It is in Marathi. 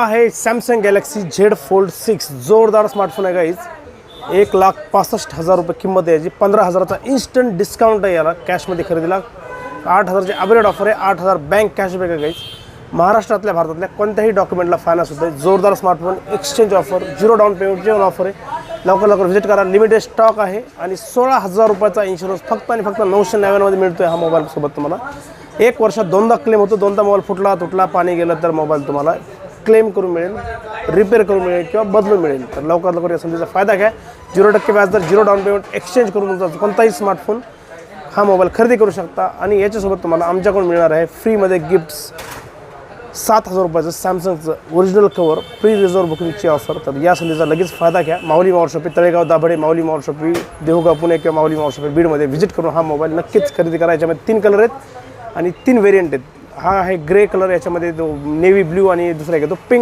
आहे सॅमसंग गॅलेक्सी झेड फोल्ड 6 जोरदार स्मार्टफोन आहे गाईज. 1,65,000 रुपये किंमत आहे याची. 15,000चा इन्स्टंट डिस्काउंट आहे याला कॅशमध्ये खरेदीला. 8,000ची अपग्रेड ऑफर आहे. 8,000 बँक कॅशबॅक आहे गाईज. महाराष्ट्रातल्या भारतातल्या कोणत्याही डॉक्युमेंटला फायनान्स होतं. जोरदार स्मार्टफोन एक्सचेंज ऑफर, 0 डाऊन पेमेंटची ऑफर आहे. लवकर व्हिजिट करा. लिमिटेड स्टॉक आहे आणि 16,000 रुपयाचा इन्शुरन्स फक्त आणि फक्त 999 मिळतो आहे हा मोबाईल सोबत तुम्हाला. 1 वर्षात 2दा क्लेम होतो. 2दा मोबाईल फुटला तुटला पाणी गेलं तर मोबाईल तुम्हाला क्लेम करून मिळेल, रिपेअर करून मिळेल किंवा बदलून मिळेल. तर लवकर या संधीचा फायदा घ्या. 0% व्याजदर, 0 डाऊन पेमेंट एक्सचेंज करून तुमचा कोणताही स्मार्टफोन हा मोबाईल खरेदी करू शकता. आणि याच्यासोबत तुम्हाला आमच्याकडून मिळणार आहे फ्रीमध्ये गिफ्ट्स. 7,000 रुपयाचं सॅमसंगचं ओरिजिनल कवर प्री रिझर्व बुकिंगची ऑफर. तर या संधीचा लगेच फायदा घ्या. माऊली मॉल शॉपी तळेगाव दाभाडे, माऊली मॉल शॉपी देहूगाव पुणे किंवा माऊली मॉल शॉपी बीडमध्ये व्हिजिट करून हा मोबाईल नक्कीच खरेदी करा. याच्यामध्ये 3 कलर आहेत आणि 3 व्हेरियंट आहेत. हा आहे ग्रे कलर, याच्यामध्ये तो नेव्ही ब्ल्यू आणि दुसरा एक तो पिंक